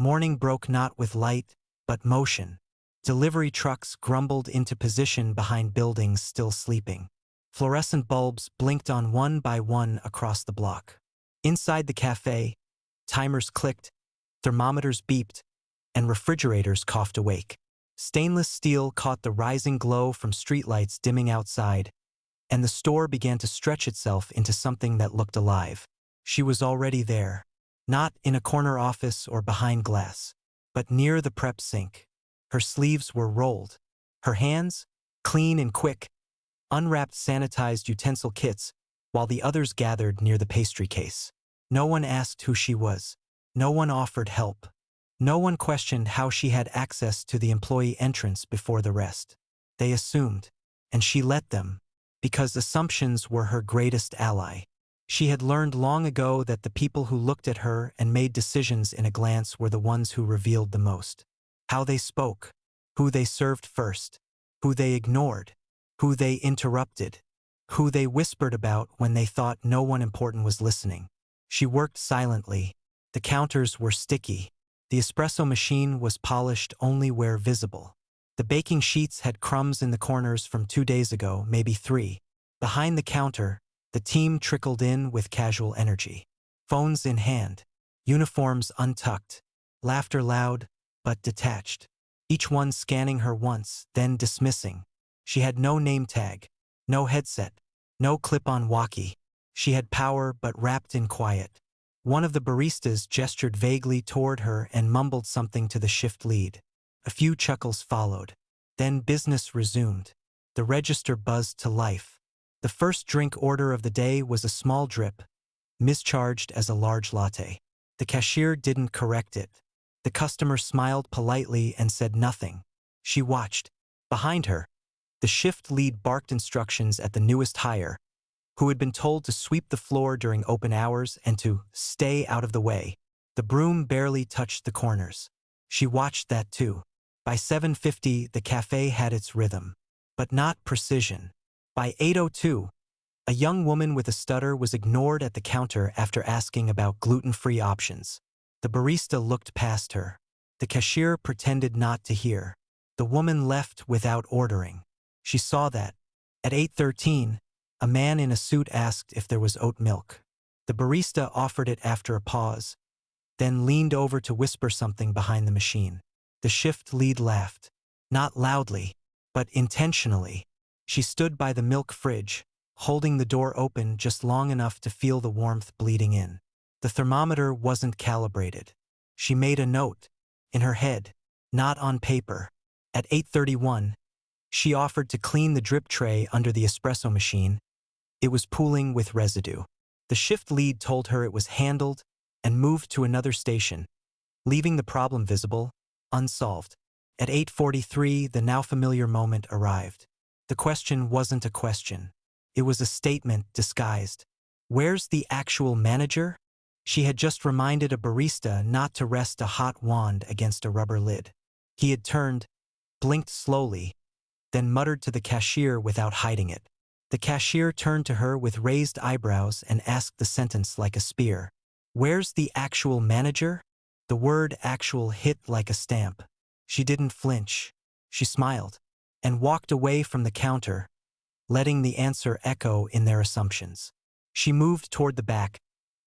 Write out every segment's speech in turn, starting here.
Morning broke not with light, but motion. Delivery trucks grumbled into position behind buildings still sleeping. Fluorescent bulbs blinked on one by one across the block. Inside the café, timers clicked, thermometers beeped, and refrigerators coughed awake. Stainless steel caught the rising glow from streetlights dimming outside, and the store began to stretch itself into something that looked alive. She was already there, not in a corner office or behind glass, but near the prep sink. Her sleeves were rolled, her hands, clean and quick, unwrapped sanitized utensil kits, while the others gathered near the pastry case. No one asked who she was. No one offered help. No one questioned how she had access to the employee entrance before the rest. They assumed, and she let them, because assumptions were her greatest ally. She had learned long ago that the people who looked at her and made decisions in a glance were the ones who revealed the most. How they spoke, who they served first, who they ignored, who they interrupted, who they whispered about when they thought no one important was listening. She worked silently. The counters were sticky. The espresso machine was polished only where visible. The baking sheets had crumbs in the corners from 2 days ago, maybe 3. Behind the counter, the team trickled in with casual energy. Phones in hand, uniforms untucked, laughter loud but detached. Each one scanning her once, then dismissing. She had no name tag, no headset, no clip-on walkie. She had power but wrapped in quiet. One of the baristas gestured vaguely toward her and mumbled something to the shift lead. A few chuckles followed. Then business resumed. The register buzzed to life. The first drink order of the day was a small drip, mischarged as a large latte. The cashier didn't correct it. The customer smiled politely and said nothing. She watched. Behind her, the shift lead barked instructions at the newest hire, who had been told to sweep the floor during open hours and to stay out of the way. The broom barely touched the corners. She watched that too. By 7:50, the café had its rhythm, but not precision. By 8:02, a young woman with a stutter was ignored at the counter after asking about gluten-free options. The barista looked past her. The cashier pretended not to hear. The woman left without ordering. She saw that. At 8:13, a man in a suit asked if there was oat milk. The barista offered it after a pause, then leaned over to whisper something behind the machine. The shift lead laughed. Not loudly, but intentionally. She stood by the milk fridge, holding the door open just long enough to feel the warmth bleeding in. The thermometer wasn't calibrated. She made a note, in her head, not on paper. At 8:31, she offered to clean the drip tray under the espresso machine. It was pooling with residue. The shift lead told her it was handled and moved to another station, leaving the problem visible, unsolved. At 8:43, the now familiar moment arrived. The question wasn't a question. It was a statement disguised. Where's the actual manager? She had just reminded a barista not to rest a hot wand against a rubber lid. He had turned, blinked slowly, then muttered to the cashier without hiding it. The cashier turned to her with raised eyebrows and asked the sentence like a spear. Where's the actual manager? The word actual hit like a stamp. She didn't flinch. She smiled and walked away from the counter, letting the answer echo in their assumptions. She moved toward the back,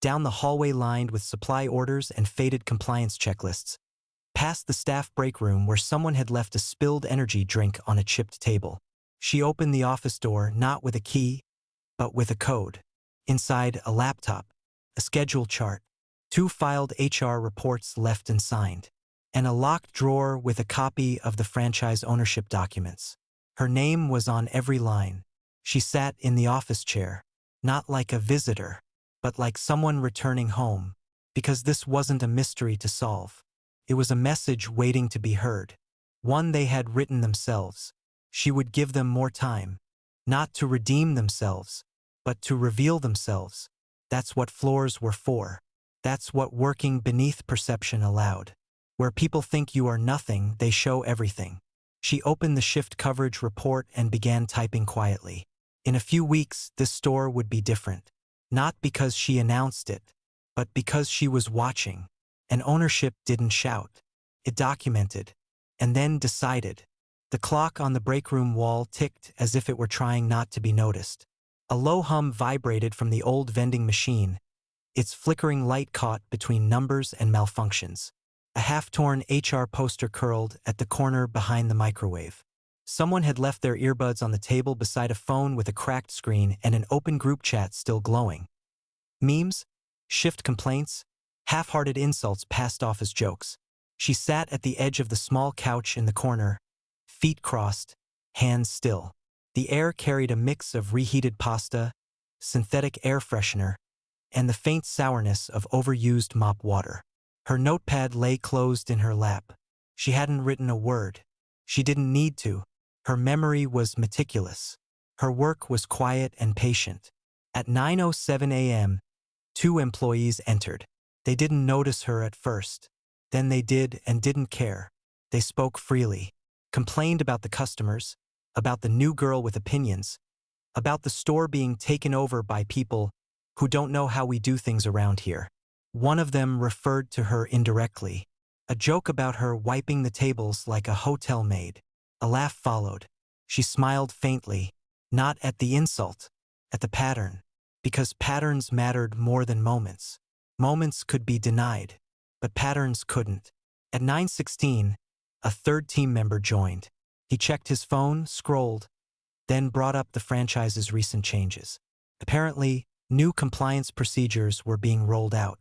down the hallway lined with supply orders and faded compliance checklists, past the staff break room where someone had left a spilled energy drink on a chipped table. She opened the office door not with a key, but with a code. Inside, a laptop, a schedule chart, 2 filed HR reports left and signed, and a locked drawer with a copy of the franchise ownership documents. Her name was on every line. She sat in the office chair, not like a visitor, but like someone returning home, because this wasn't a mystery to solve. It was a message waiting to be heard, one they had written themselves. She would give them more time, not to redeem themselves, but to reveal themselves. That's what floors were for. That's what working beneath perception allowed. Where people think you are nothing, they show everything. She opened the shift coverage report and began typing quietly. In a few weeks, this store would be different. Not because she announced it, but because she was watching. And ownership didn't shout. It documented. And then decided. The clock on the break room wall ticked as if it were trying not to be noticed. A low hum vibrated from the old vending machine, its flickering light caught between numbers and malfunctions. A half-torn HR poster curled at the corner behind the microwave. Someone had left their earbuds on the table beside a phone with a cracked screen and an open group chat still glowing. Memes, shift complaints, half-hearted insults passed off as jokes. She sat at the edge of the small couch in the corner, feet crossed, hands still. The air carried a mix of reheated pasta, synthetic air freshener, and the faint sourness of overused mop water. Her notepad lay closed in her lap. She hadn't written a word. She didn't need to. Her memory was meticulous. Her work was quiet and patient. At 9:07 a.m., 2 employees entered. They didn't notice her at first. Then they did and didn't care. They spoke freely, complained about the customers, about the new girl with opinions, about the store being taken over by people who don't know how we do things around here. One of them referred to her indirectly, a joke about her wiping the tables like a hotel maid. A laugh followed. She smiled faintly, not at the insult, at the pattern, because patterns mattered more than moments. Moments could be denied, but patterns couldn't. At 9:16, a third team member joined. He checked his phone, scrolled, then brought up the franchise's recent changes. Apparently, new compliance procedures were being rolled out.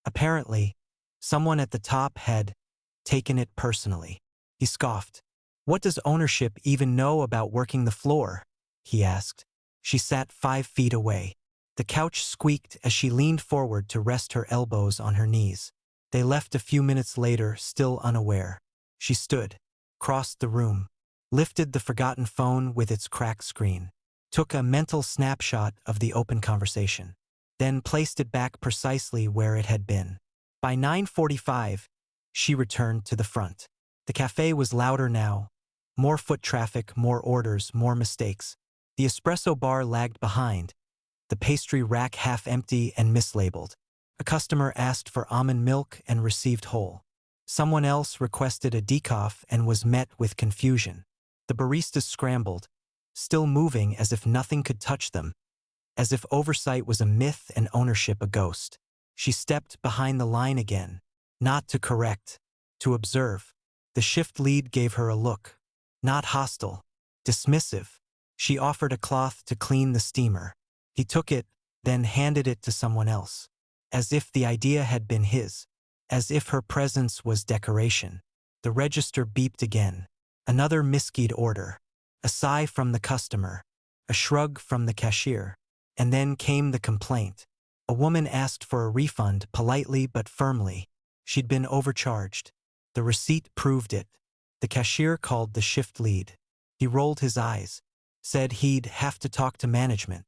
Apparently, someone at the top had taken it personally. He scoffed. "What does ownership even know about working the floor?" he asked. She sat 5 feet away. The couch squeaked as she leaned forward to rest her elbows on her knees. They left a few minutes later, still unaware. She stood, crossed the room, lifted the forgotten phone with its cracked screen, took a mental snapshot of the open conversation, then placed it back precisely where it had been. By 9:45, she returned to the front. The café was louder now. More foot traffic, more orders, more mistakes. The espresso bar lagged behind, the pastry rack half empty and mislabeled. A customer asked for almond milk and received whole. Someone else requested a decaf and was met with confusion. The baristas scrambled, still moving as if nothing could touch them, as if oversight was a myth and ownership a ghost. She stepped behind the line again, not to correct, to observe. The shift lead gave her a look, not hostile, dismissive. She offered a cloth to clean the steamer. He took it, then handed it to someone else, as if the idea had been his, as if her presence was decoration. The register beeped again. Another miskeyed order. A sigh from the customer, a shrug from the cashier. And then came the complaint. A woman asked for a refund politely but firmly. She'd been overcharged. The receipt proved it. The cashier called the shift lead. He rolled his eyes, said he'd have to talk to management.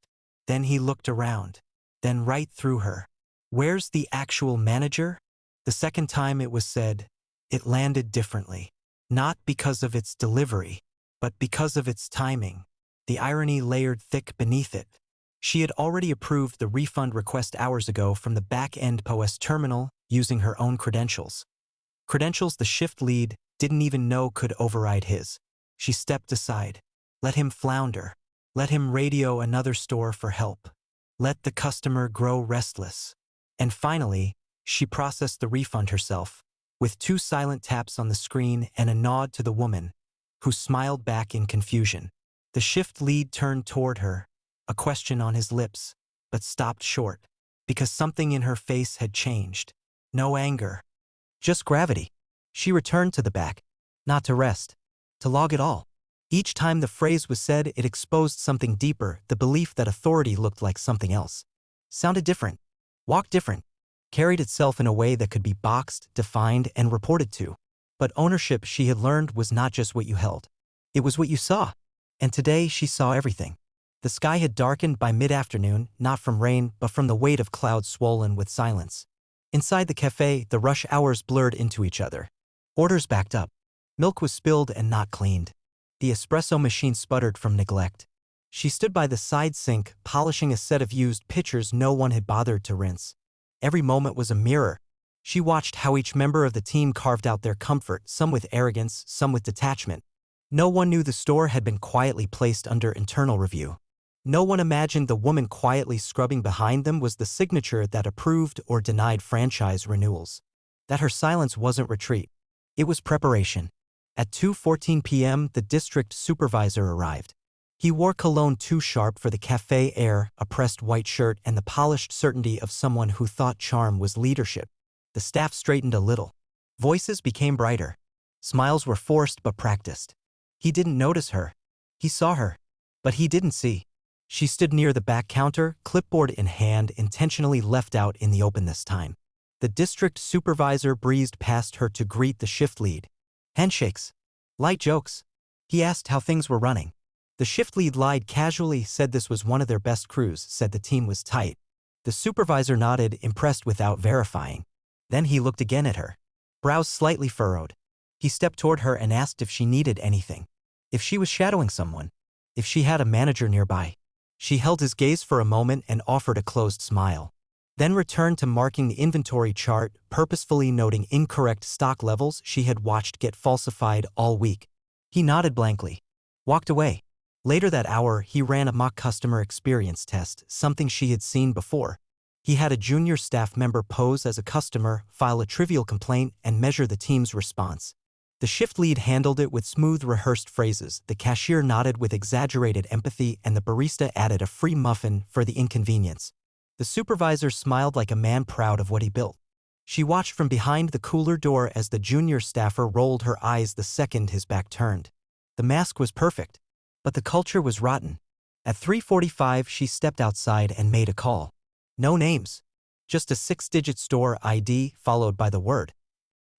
Then he looked around, then right through her. "Where's the actual manager?" The second time it was said, it landed differently. Not because of its delivery, but because of its timing. The irony layered thick beneath it. She had already approved the refund request hours ago from the back-end POS terminal using her own credentials. Credentials the shift lead didn't even know could override his. She stepped aside. Let him flounder. Let him radio another store for help. Let the customer grow restless. And finally, she processed the refund herself, with 2 silent taps on the screen and a nod to the woman, who smiled back in confusion. The shift lead turned toward her, a question on his lips, but stopped short, because something in her face had changed. No anger, just gravity. She returned to the back, not to rest, to log it all. Each time the phrase was said, it exposed something deeper, the belief that authority looked like something else, sounded different, walked different, carried itself in a way that could be boxed, defined, and reported to. But ownership, she had learned, was not just what you held. It was what you saw. And today she saw everything. The sky had darkened by mid-afternoon, not from rain, but from the weight of clouds swollen with silence. Inside the café, the rush hours blurred into each other. Orders backed up. Milk was spilled and not cleaned. The espresso machine sputtered from neglect. She stood by the side sink, polishing a set of used pitchers no one had bothered to rinse. Every moment was a mirror, She watched how each member of the team carved out their comfort, some with arrogance, some with detachment. No one knew the store had been quietly placed under internal review. No one imagined the woman quietly scrubbing behind them was the signature that approved or denied franchise renewals. That her silence wasn't retreat. It was preparation. At 2:14 p.m., the district supervisor arrived. He wore cologne too sharp for the café air, a pressed white shirt, and the polished certainty of someone who thought charm was leadership. The staff straightened a little. Voices became brighter. Smiles were forced but practiced. He didn't notice her. He saw her. But he didn't see. She stood near the back counter, clipboard in hand, intentionally left out in the open this time. The district supervisor breezed past her to greet the shift lead. Handshakes. Light jokes. He asked how things were running. The shift lead lied casually, said this was one of their best crews, said the team was tight. The supervisor nodded, impressed without verifying. Then he looked again at her. Brows slightly furrowed. He stepped toward her and asked if she needed anything. If she was shadowing someone. If she had a manager nearby. She held his gaze for a moment and offered a closed smile. Then returned to marking the inventory chart, purposefully noting incorrect stock levels she had watched get falsified all week. He nodded blankly. Walked away. Later that hour, he ran a mock customer experience test, something she had seen before. He had a junior staff member pose as a customer, file a trivial complaint, and measure the team's response. The shift lead handled it with smooth, rehearsed phrases, the cashier nodded with exaggerated empathy, and the barista added a free muffin for the inconvenience. The supervisor smiled like a man proud of what he built. She watched from behind the cooler door as the junior staffer rolled her eyes the second his back turned. The mask was perfect. But the culture was rotten. At 3:45, she stepped outside and made a call. No names. Just a 6-digit store ID followed by the word.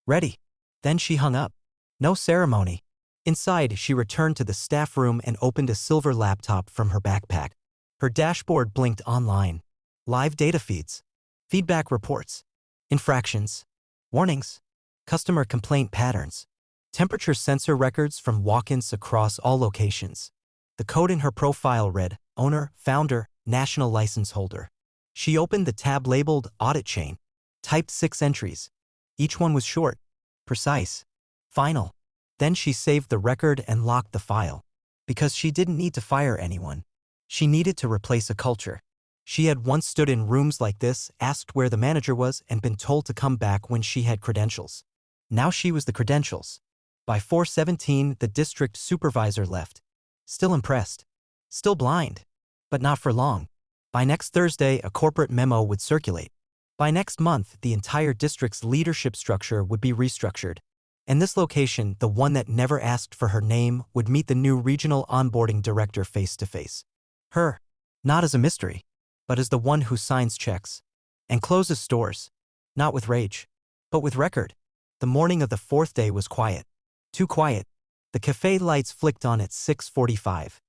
Ready. Then she hung up. No ceremony. Inside, she returned to the staff room and opened a silver laptop from her backpack. Her dashboard blinked online. Live data feeds. Feedback reports. Infractions. Warnings. Customer complaint patterns. Temperature sensor records from walk-ins across all locations. The code in her profile read, owner, founder, national license holder. She opened the tab labeled Audit Chain. Typed 6 entries. Each one was short, precise, final. Then she saved the record and locked the file. Because she didn't need to fire anyone. She needed to replace a culture. She had once stood in rooms like this, asked where the manager was, and been told to come back when she had credentials. Now she was the credentials. By 4:17, the district supervisor left. Still impressed. Still blind. But not for long. By next Thursday, a corporate memo would circulate. By next month, the entire district's leadership structure would be restructured. And this location, the one that never asked for her name, would meet the new regional onboarding director face to face. Her. Not as a mystery, but as the one who signs checks and closes stores. Not with rage, but with record. The morning of the 4th day was quiet. Too quiet. The cafe lights flicked on at 6:45.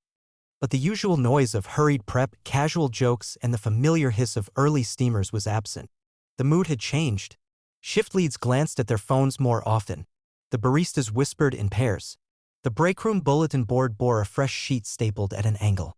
But the usual noise of hurried prep, casual jokes, and the familiar hiss of early steamers was absent. The mood had changed. Shift leads glanced at their phones more often. The baristas whispered in pairs. The breakroom bulletin board bore a fresh sheet stapled at an angle.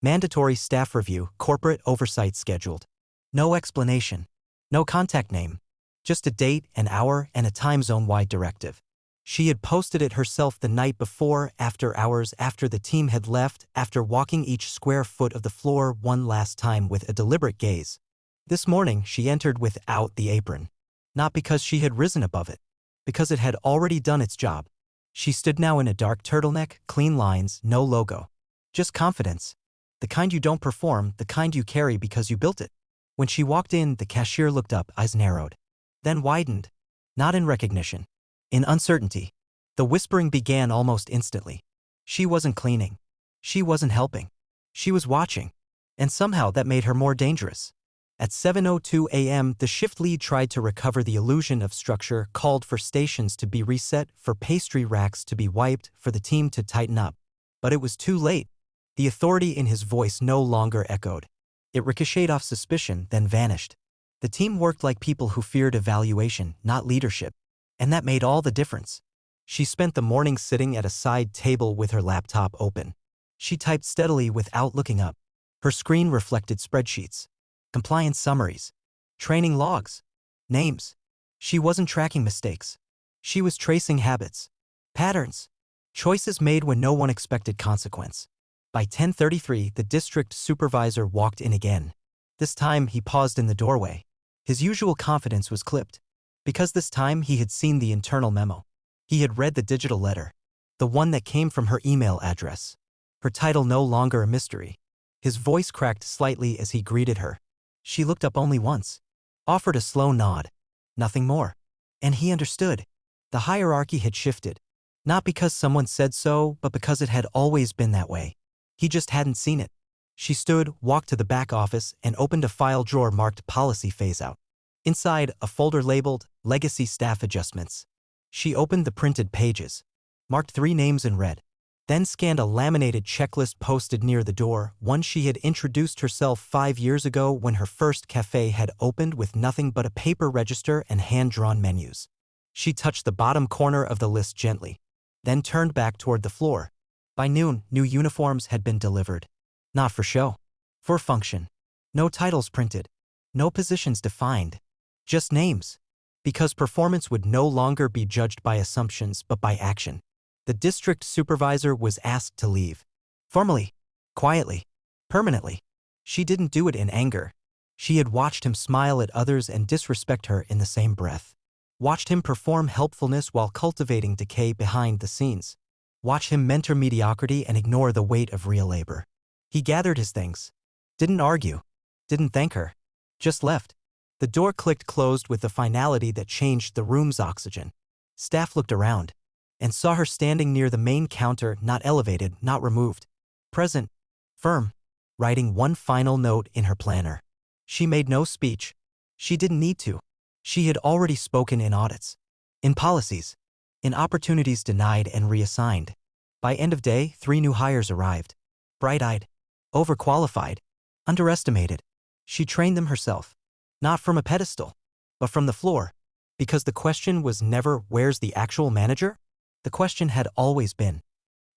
Mandatory staff review, corporate oversight scheduled. No explanation. No contact name. Just a date, an hour, and a time zone-wide directive. She had posted it herself the night before, after hours after the team had left, after walking each square foot of the floor one last time with a deliberate gaze. This morning, she entered without the apron. Not because she had risen above it. Because it had already done its job. She stood now in a dark turtleneck, clean lines, no logo. Just confidence. The kind you don't perform, the kind you carry because you built it. When she walked in, the cashier looked up, eyes narrowed. Then widened. Not in recognition. In uncertainty. The whispering began almost instantly. She wasn't cleaning. She wasn't helping. She was watching. And somehow that made her more dangerous. At 7:02 a.m., the shift lead tried to recover the illusion of structure, called for stations to be reset, for pastry racks to be wiped, for the team to tighten up. But it was too late. The authority in his voice no longer echoed. It ricocheted off suspicion, then vanished. The team worked like people who feared evaluation, not leadership. And that made all the difference. She spent the morning sitting at a side table with her laptop open. She typed steadily without looking up. Her screen reflected spreadsheets, compliance summaries, training logs, names, She wasn't tracking mistakes. She was tracing habits, patterns, choices made when no one expected consequence. By 10:33, the district supervisor walked in again. This time, he paused in the doorway. His usual confidence was clipped, because this time he had seen the internal memo. He had read the digital letter, the one that came from her email address. Her title no longer a mystery. His voice cracked slightly as he greeted her. She looked up only once, offered a slow nod. Nothing more. And he understood. The hierarchy had shifted. Not because someone said so, but because it had always been that way. He just hadn't seen it. She stood, walked to the back office, and opened a file drawer marked Policy Phase-Out. Inside, a folder labeled Legacy Staff Adjustments. She opened the printed pages, marked 3 names in red, then scanned a laminated checklist posted near the door, one she had introduced herself 5 years ago when her first café had opened with nothing but a paper register and hand-drawn menus. She touched the bottom corner of the list gently, then turned back toward the floor. By noon, new uniforms had been delivered. Not for show, for function. No titles printed, no positions defined, just names. Because performance would no longer be judged by assumptions but by action. The district supervisor was asked to leave. Formally, quietly, permanently. She didn't do it in anger. She had watched him smile at others and disrespect her in the same breath. Watched him perform helpfulness while cultivating decay behind the scenes. Watch him mentor mediocrity and ignore the weight of real labor. He gathered his things. Didn't argue. Didn't thank her. Just left. The door clicked closed with a finality that changed the room's oxygen. Staff looked around and saw her standing near the main counter, not elevated, not removed. Present, firm, writing one final note in her planner. She made no speech. She didn't need to. She had already spoken in audits, in policies, in opportunities denied and reassigned. By end of day, 3 new hires arrived. Bright-eyed, overqualified, underestimated. She trained them herself, not from a pedestal, but from the floor, because the question was never, where's the actual manager? The question had always been,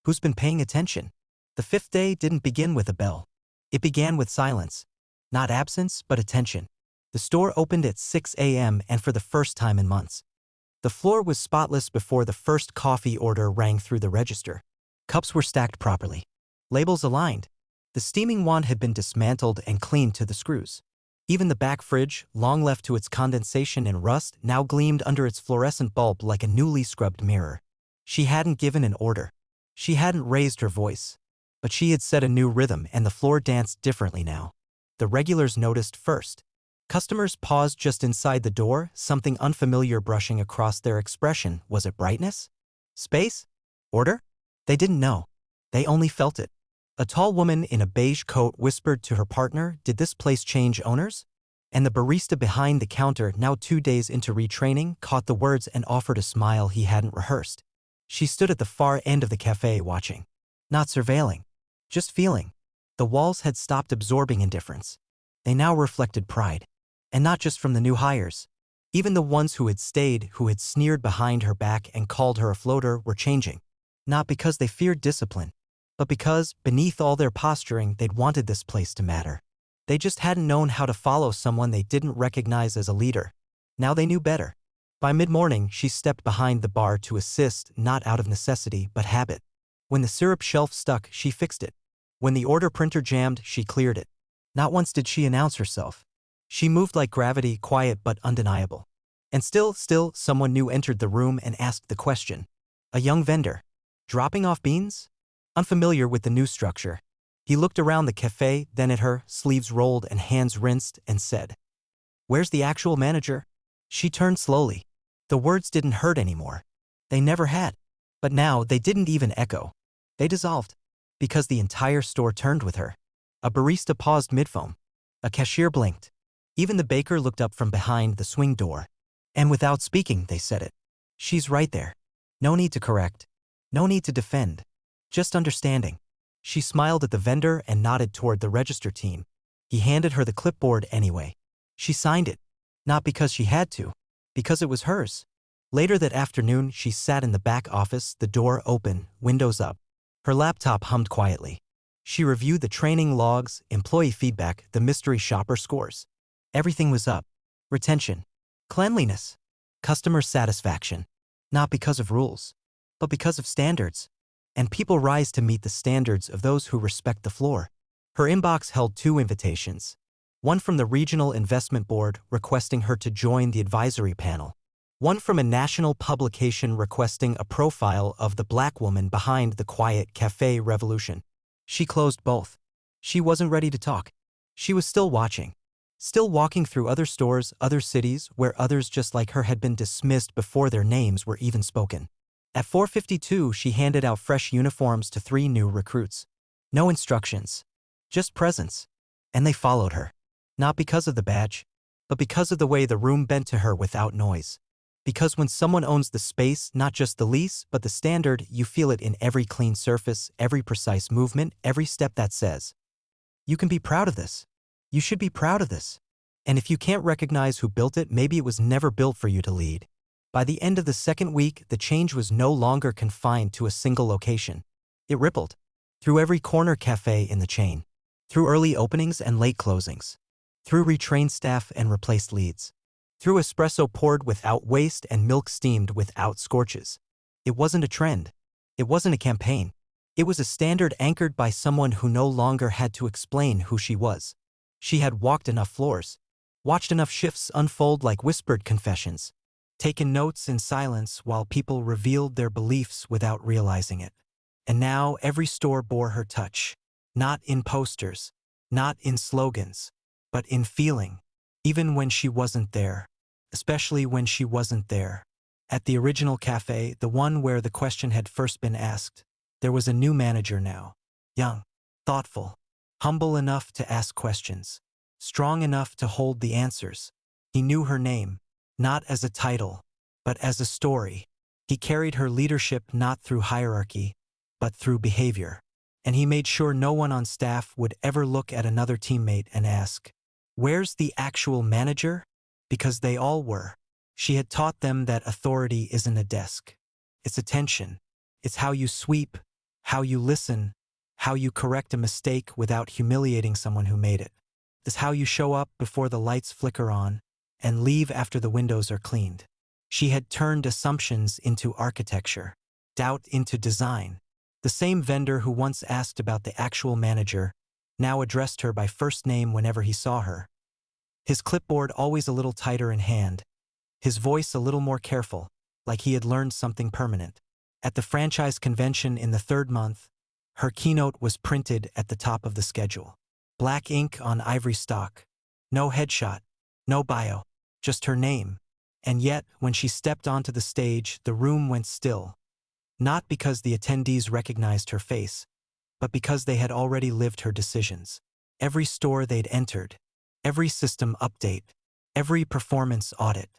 who's been paying attention? The 5th day didn't begin with a bell. It began with silence. Not absence, but attention. The store opened at 6 a.m. and for the first time in months. The floor was spotless before the first coffee order rang through the register. Cups were stacked properly. Labels aligned. The steaming wand had been dismantled and cleaned to the screws. Even the back fridge, long left to its condensation and rust, now gleamed under its fluorescent bulb like a newly scrubbed mirror. She hadn't given an order. She hadn't raised her voice. But she had set a new rhythm and the floor danced differently now. The regulars noticed first. Customers paused just inside the door, something unfamiliar brushing across their expression. Was it brightness? Space? Order? They didn't know. They only felt it. A tall woman in a beige coat whispered to her partner, "Did this place change owners?" And the barista behind the counter, now 2 days into retraining, caught the words and offered a smile he hadn't rehearsed. She stood at the far end of the cafe watching. Not surveilling. Just feeling. The walls had stopped absorbing indifference. They now reflected pride. And not just from the new hires. Even the ones who had stayed, who had sneered behind her back and called her a floater, were changing. Not because they feared discipline, but because, beneath all their posturing, they'd wanted this place to matter. They just hadn't known how to follow someone they didn't recognize as a leader. Now they knew better. By mid-morning, she stepped behind the bar to assist, not out of necessity, but habit. When the syrup shelf stuck, she fixed it. When the order printer jammed, she cleared it. Not once did she announce herself. She moved like gravity, quiet but undeniable. And still, someone new entered the room and asked the question. A young vendor. Dropping off beans? Unfamiliar with the new structure. He looked around the cafe, then at her, sleeves rolled and hands rinsed, and said, "Where's the actual manager?" She turned slowly. The words didn't hurt anymore. They never had. But now they didn't even echo. They dissolved. Because the entire store turned with her. A barista paused mid-foam. A cashier blinked. Even the baker looked up from behind the swing door. And without speaking, they said it. She's right there. No need to correct. No need to defend. Just understanding. She smiled at the vendor and nodded toward the register team. He handed her the clipboard anyway. She signed it. Not because she had to. Because it was hers. Later that afternoon, she sat in the back office, the door open, windows up. Her laptop hummed quietly. She reviewed the training logs, employee feedback, the mystery shopper scores. Everything was up. Retention. Cleanliness. customer satisfaction, not because of rules, but because of standards. And people rise to meet the standards of those who respect the floor. Her inbox held 2 invitations, one from the Regional Investment Board requesting her to join the advisory panel, one from a national publication requesting a profile of the black woman behind the quiet café revolution. She closed both. She wasn't ready to talk. She was still watching. Still walking through other stores, other cities, where others just like her had been dismissed before their names were even spoken. At 4:52, she handed out fresh uniforms to 3 new recruits. No instructions, just presence. And they followed her. Not because of the badge, but because of the way the room bent to her without noise. Because when someone owns the space, not just the lease, but the standard, you feel it in every clean surface, every precise movement, every step that says, "You can be proud of this. You should be proud of this." And if you can't recognize who built it, maybe it was never built for you to lead. By the end of the second week, the change was no longer confined to a single location. It rippled through every corner cafe in the chain, through early openings and late closings, through retrained staff and replaced leads, through espresso poured without waste and milk steamed without scorches. It wasn't a trend. It wasn't a campaign. It was a standard anchored by someone who no longer had to explain who she was. She had walked enough floors, watched enough shifts unfold like whispered confessions, taken notes in silence while people revealed their beliefs without realizing it. And now every store bore her touch, not in posters, not in slogans, but in feeling, even when she wasn't there, especially when she wasn't there. At the original cafe, the one where the question had first been asked, there was a new manager now. Young, thoughtful, humble enough to ask questions, strong enough to hold the answers. He knew her name, not as a title, but as a story. He carried her leadership not through hierarchy, but through behavior. And he made sure no one on staff would ever look at another teammate and ask, "Where's the actual manager?" Because they all were. She had taught them that authority isn't a desk. It's attention. It's how you sweep, how you listen, how you correct a mistake without humiliating someone who made it. It's how you show up before the lights flicker on and leave after the windows are cleaned. She had turned assumptions into architecture, doubt into design. The same vendor who once asked about the actual manager now addressed her by first name whenever he saw her. His clipboard always a little tighter in hand, his voice a little more careful, like he had learned something permanent. At the franchise convention in the 3rd month, her keynote was printed at the top of the schedule. Black ink on ivory stock. No headshot, no bio, just her name. And yet, when she stepped onto the stage, the room went still. Not because the attendees recognized her face, but because they had already lived her decisions. Every store they'd entered, every system update, every performance audit,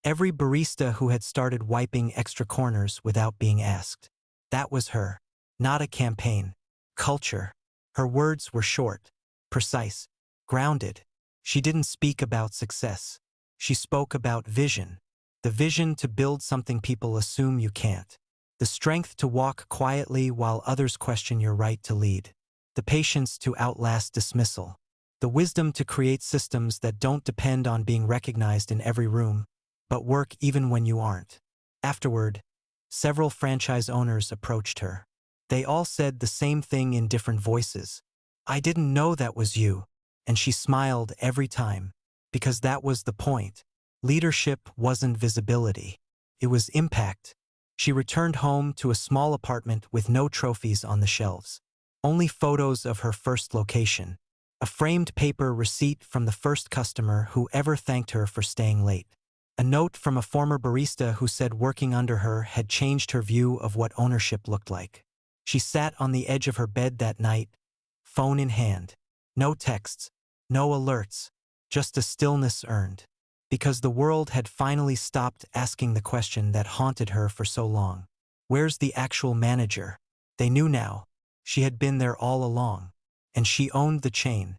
every barista who had started wiping extra corners without being asked. That was her. Not a campaign. Culture. Her words were short, precise, grounded. She didn't speak about success. She spoke about vision. The vision to build something people assume you can't. The strength to walk quietly while others question your right to lead. The patience to outlast dismissal. The wisdom to create systems that don't depend on being recognized in every room, but work even when you aren't. Afterward, several franchise owners approached her. They all said the same thing in different voices. "I didn't know that was you." And she smiled every time, because that was the point. Leadership wasn't visibility. It was impact. She returned home to a small apartment with no trophies on the shelves. Only photos of her first location. A framed paper receipt from the first customer who ever thanked her for staying late. A note from a former barista who said working under her had changed her view of what ownership looked like. She sat on the edge of her bed that night, phone in hand. No texts, no alerts, just a stillness earned. Because the world had finally stopped asking the question that haunted her for so long. Where's the actual manager? They knew now. She had been there all along. And she owned the chain.